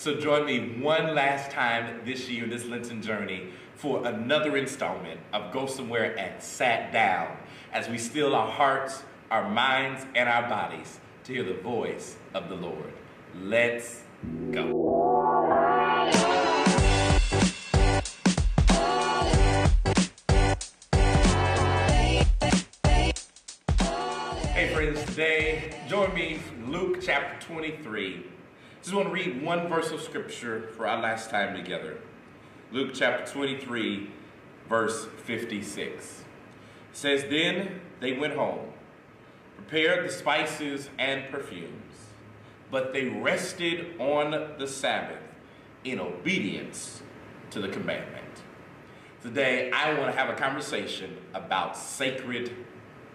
So join me one last time this year, this Lenten journey, for another installment of Go Somewhere and Sat Down, as we still our hearts, our minds, and our bodies to hear the voice of the Lord. Let's go. Hey friends, today join me from Luke chapter 23. Just want to read one verse of scripture for our last time together. Luke chapter 23, verse 56. It says, "Then they went home, prepared the spices and perfumes, but they rested on the Sabbath in obedience to the commandment." Today, I want to have a conversation about sacred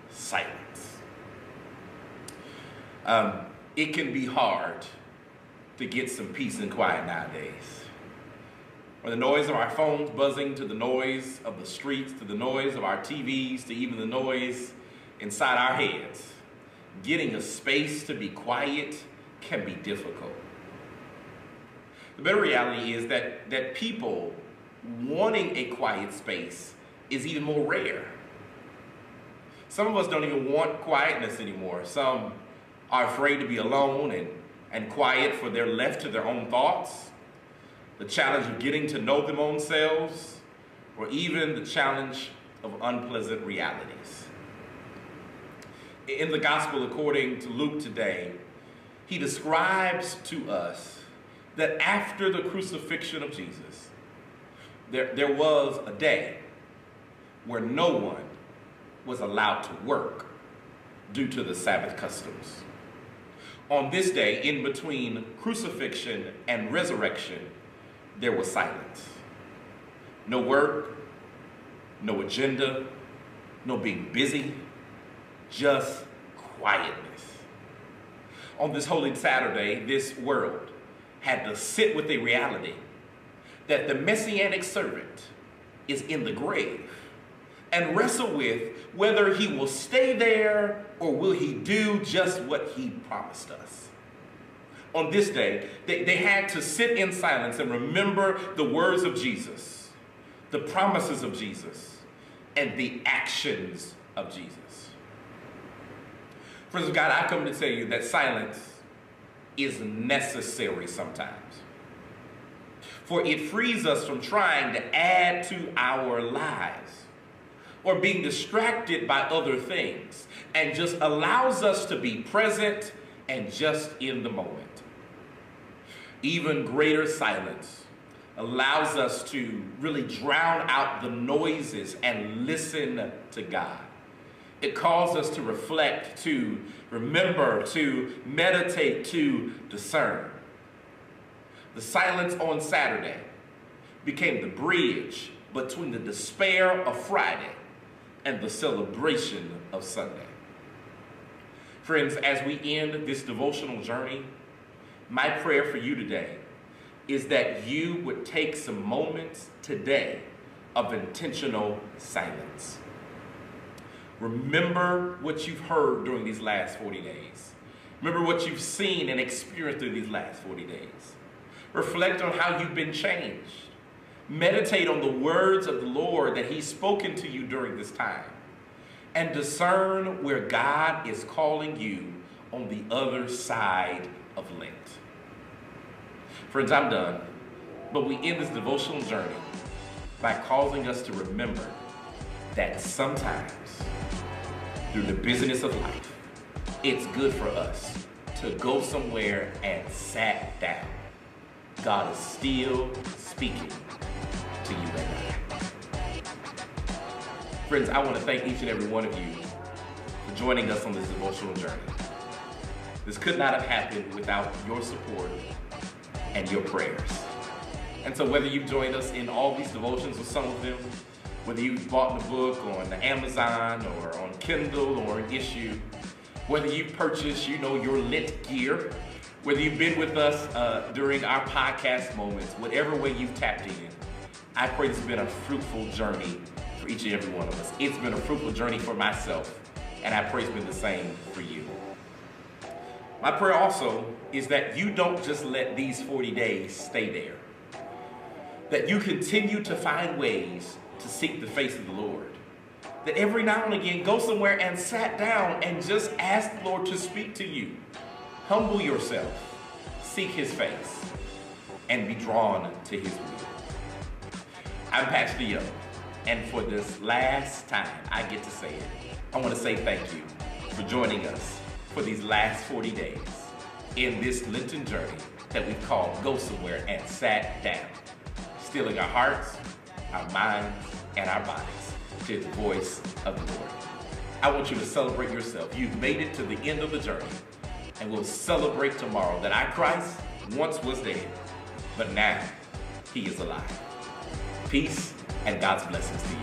silence. It can be hard to get some peace and quiet nowadays. From the noise of our phones buzzing, to the noise of the streets, to the noise of our TVs, to even the noise inside our heads, getting a space to be quiet can be difficult. The better reality is that people wanting a quiet space is even more rare. Some of us don't even want quietness anymore. Some are afraid to be alone and quiet, for they're left to their own thoughts, the challenge of getting to know them own selves, or even the challenge of unpleasant realities. In the gospel according to Luke today, he describes to us that after the crucifixion of Jesus, there was a day where no one was allowed to work due to the Sabbath customs. On this day, in between crucifixion and resurrection, there was silence. No work, no agenda, no being busy, just quietness. On this Holy Saturday, this world had to sit with the reality that the Messianic servant is in the grave and wrestle with whether he will stay there or will he do just what he promised us. On this day, they had to sit in silence and remember the words of Jesus, the promises of Jesus, and the actions of Jesus. Friends of God, I come to tell you that silence is necessary sometimes. For it frees us from trying to add to our lives or being distracted by other things, and just allows us to be present and just in the moment. Even greater silence allows us to really drown out the noises and listen to God. It calls us to reflect, to remember, to meditate, to discern. The silence on Saturday became the bridge between the despair of Friday and the celebration of Sunday. Friends, as we end this devotional journey, my prayer for you today is that you would take some moments today of intentional silence. Remember what you've heard during these last 40 days. Remember what you've seen and experienced through these last 40 days. Reflect on how you've been changed. Meditate on the words of the Lord that he's spoken to you during this time, and discern where God is calling you on the other side of Lent. Friends, I'm done, but we end this devotional journey by causing us to remember that sometimes, through the busyness of life, it's good for us to go somewhere and sat down. God is still speaking to you and I. Friends, I want to thank each and every one of you for joining us on this devotional journey. This could not have happened without your support and your prayers. And so whether you've joined us in all these devotions or some of them, whether you've bought the book on Amazon or on Kindle or an issue, whether you've purchased, your Lent gear, whether you've been with us during our podcast moments, whatever way you've tapped in, I pray this has been a fruitful journey for each and every one of us. It's been a fruitful journey for myself, and I pray it's been the same for you. My prayer also is that you don't just let these 40 days stay there, that you continue to find ways to seek the face of the Lord, that every now and again go somewhere and sat down and just ask the Lord to speak to you. Humble yourself, seek his face, and be drawn to his will. I'm Pastor Young, and for this last time I get to say it, I want to say thank you for joining us for these last 40 days in this Lenten journey that we've called Go Somewhere and Sat Down, stilling our hearts, our minds, and our bodies to the voice of the Lord. I want you to celebrate yourself. You've made it to the end of the journey, and we'll celebrate tomorrow that our Christ once was dead, but now he is alive. Peace and God's blessings to you.